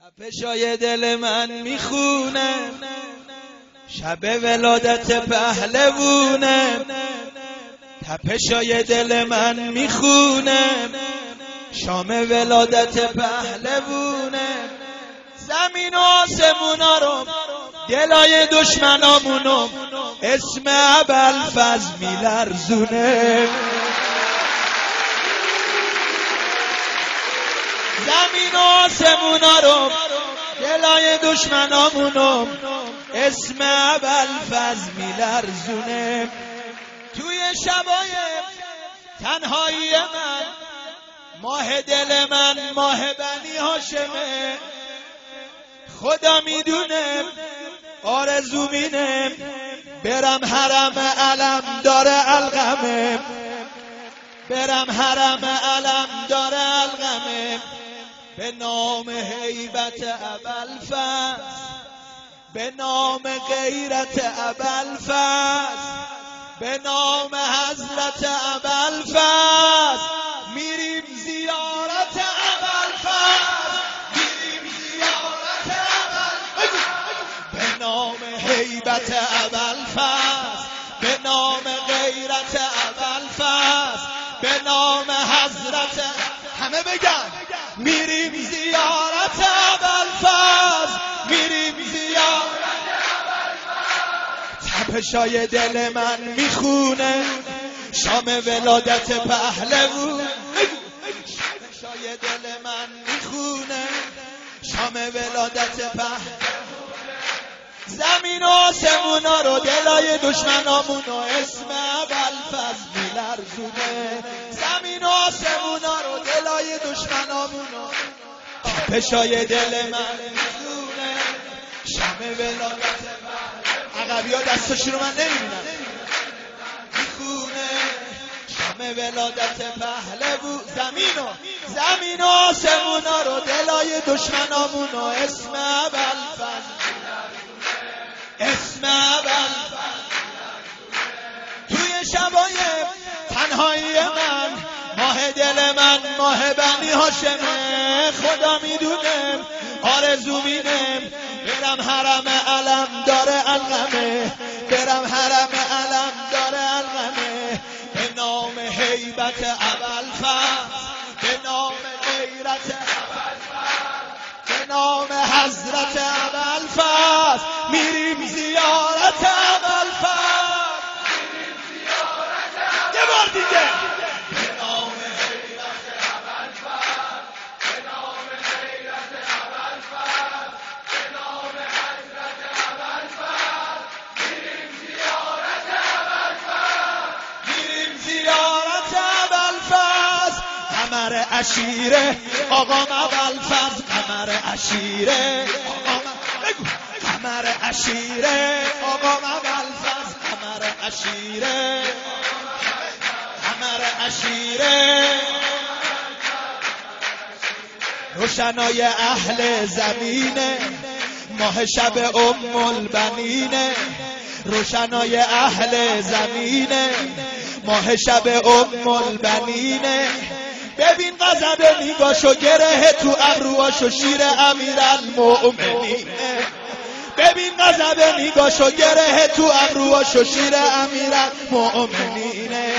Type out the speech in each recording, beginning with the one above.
تپشای دل من میخونه، شب ولادت پهلوونه. تپشای دل من میخونه، شام ولادت پهلوونه. زمین و آسمونا رو، دلای دشمنامونو، اسم ابوالفضل میلرزونه. زمین و آسمونا رو، دلای دشمنامونو، اسم ابوالفضل میلرزونه. توی شبای تنهایی من، ماه دل من ماه بنی هاشمه. خدا میدونه آرزو مینه، برم حرم علم داره القمه. برم حرم علم داره القمه. به نام هیبت ابوالفضل، به نام غیرت ابوالفضل، به نام حضرت ابوالفضل میریم زیارت ابوالفضل. میریم زیارت ابوالفضل. به نام هیبت ابوالفضل، به نام غیرت ابوالفضل، به نام حضرت، همه بگن میریم زیارت ابوالفضل. میریم زیارت ابوالفضل. تپشای دل من میخونه، شام ولادت پهلوون. تپشای دل من میخونه، شام ولادت پهلوون. زمین و آسمونا رو، دلای دشمنامونو، اسم ابوالفضل میلرزونه. زمین و آسمونا رو، دلای دشمنامونو، تپشای دل من میخونه، شام ولادت پهلوون. عقبی‌ها دستاشون رو من نمیبینم. میخونه شام ولادت پهلوون. زمین و آسمونا رو، دلای دشمنامونو، اسم ابوالفضل، اسم ابوالفضل. توی شبای تنهایی من، ماه دل من ماه بنی هاشمه. خدا میدونه آرزو مینه، برم حرم علم داره القمه. برم حرم علم داره القمه. به نام هیبت ابوالفضل، به نام غیرت ابوالفضل، به نام حضرت ابوالفضل میریم زیارت ابوالفضل. میریم زیارت ابوالفضل. یه بار دیگه. به نام هیبت ابوالفضل، به نام غیرت ابوالفضل، به نام حضرت ابوالفضل میریم زیارت ابوالفضل. میریم زیارت ابوالفضل. قمر عشیره آقام ابوالفضل، قمر عشیره قمر عشیره آقام ابوالفضل، قمر عشیره قمر عشیره. روشنای اهل زمینه، ماه شب ام البنینه. روشنای اهل زمینه، ماه شب ام البنینه. ببین غضب نگاشو، گره تو ابروهاشو، شیر امیرالمؤمنینه. ببین غضب نگاشو، گره تو ابروهاشو، شیر امیرالمؤمنینه.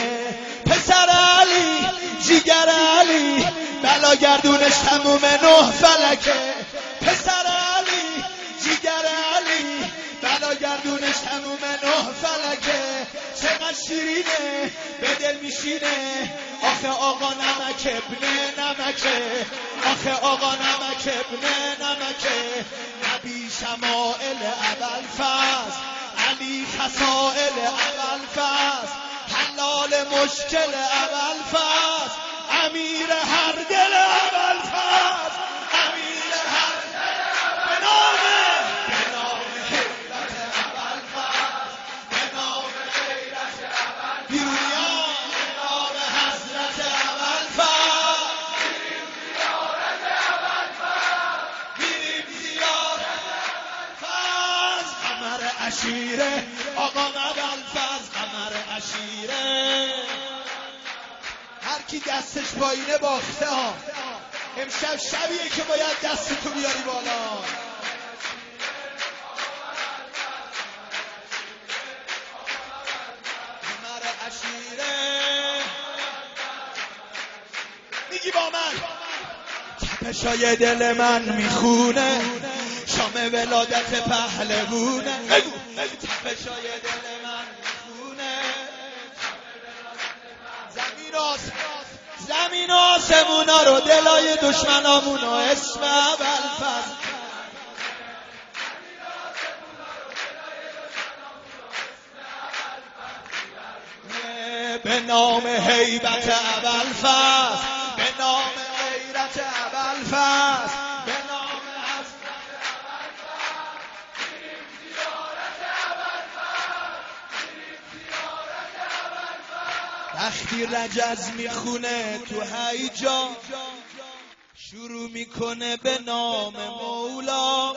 پسر علی، جیگر علی، بلا گردونش تموم نه فلکه. پسر علی، جیگر علی، بلا گردونش تموم نه فلکه. چقدر شیرینه به دل میشینه، آخه آقا نمک ابن نمکه. آخه آقا نمک ابن نمکه. نبی شمائل ابوالفضل، علی خصائل ابوالفضل، حلال مشکل ابوالفضل، امیر هر دل ابوالفضل، امیر هر دل ابوالفضل. به نام هیبت ابوالفضل، به نام غیرت ابوالفضل، به نام حضرت ابوالفضل میریم زیارت ابوالفضل. میریم زیارت ابوالفضل. قمر عشیره آقام ابوالفضل، قمر عشیره. هر کی دستش پایینه باخته ها. امشب شبیه که باید دستتو بیاری بالا. قمر عشیره میگی با من تپشای دل من میخونه شام ولادت پهلوونه. تپشای دل من میخونه زمین آسمونا رو دلای دشمنامونو اسم ابوالفضل. به نام هیبت ابوالفضل، به نام غیرت ابوالفضل، به نام حضرت ابوالفضل میریم زیارت ابوالفضل. وقتی رجز میخونه تو هیجا شروع میکنه به نام مولا.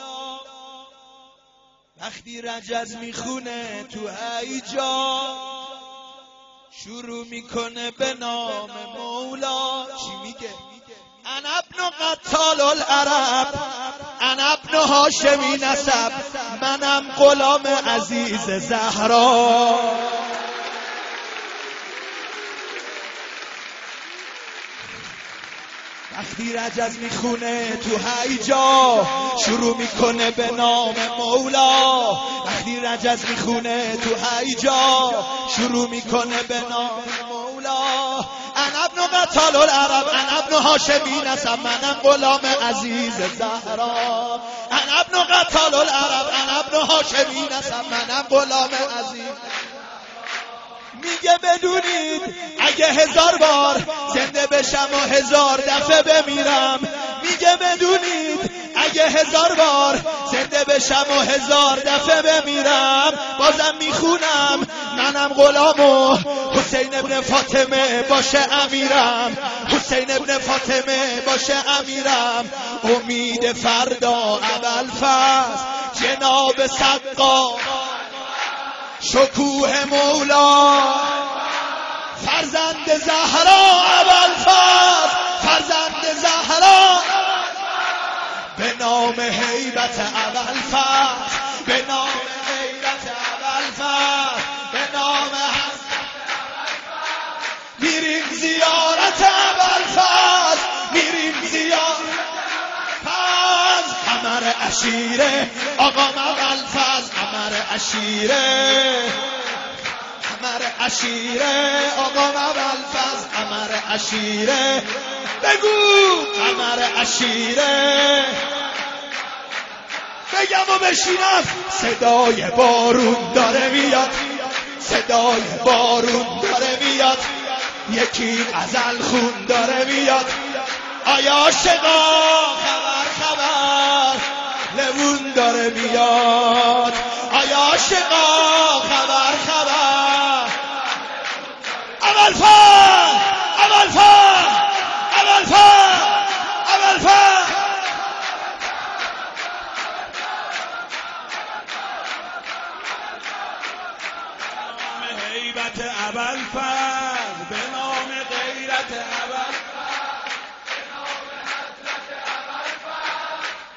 وقتی رجز میخونه تو هیجا شروع میکنه به نام مولا. چی میگه؟ انا ابن قتال العرب، انا ابن هاشمی نسب، منم غلام عزیز زهرا. وقتی رجز میخونه تو هیجا شروع میکنه به نام مولا. وقتی رجز میخونه تو هیجا شروع میکنه به نام مولا. انا ابن قتال العرب، انا ابن هاشمی نسب، منم غلام عزیز زهرا. انا ابن قتال العرب، انا ابن هاشمی نسب، منم غلام عزیز. میگه بدونید اگه 1000 بار زنده بشم و 1000 دفعه بمیرم. میگه بدونید اگه 1000 بار زنده بشم و 1000 دفعه بمیرم بازم میخونم منم غلام و حسین ابن فاطمه باشه امیرم. حسین ابن فاطمه باشه امیرم. امید فردا ابوالفضل جناب سقا شکوه مولا. فرزند زهرا ابوالفضل، فرزند زهرا. به نام هیبت ابوالفضل، به نام غیرت ابوالفضل، به نام حضرت ابوالفضل میریم زیارت ابوالفضل، میریم زیارت ابوالفضل. قمر عشیره آقا ابوالفضل، قمر عشیره، قمر عشیره آقا ابوالفضل، قمر عشیره. بگو قمر عشیره. بگم و بشینم صدای بارون داره میاد، صدای بارون داره میاد. یکی غزل خون داره میاد. آیا عاشقا خبر خبر لبون داره میاد. آیا عاشقا خبر خبر ابوالفضل، ابوالفضل، ابوالفضل، ابوالفضل. به نام هیبت ابوالفضل، به نام غیرت ابوالفضل، به نام حضرت ابوالفضل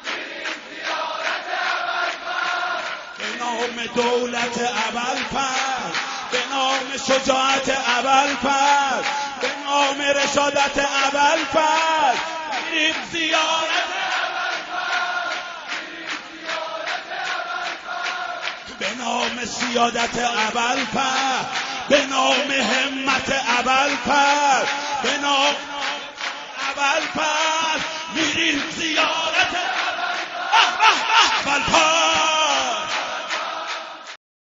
میریم زیارت ابوالفضل. به نام دولت ابوالفضل، به نام شجاعت ابوالفضل، به نام رشادت ابوالفضل میریم زیارت ابوالفضل، میریم زیارت ابوالفضل. به نام سیادت ابوالفضل، به نام همت ابوالفضل، به نام ابوالفضل میریم زیارت ابوالفضل.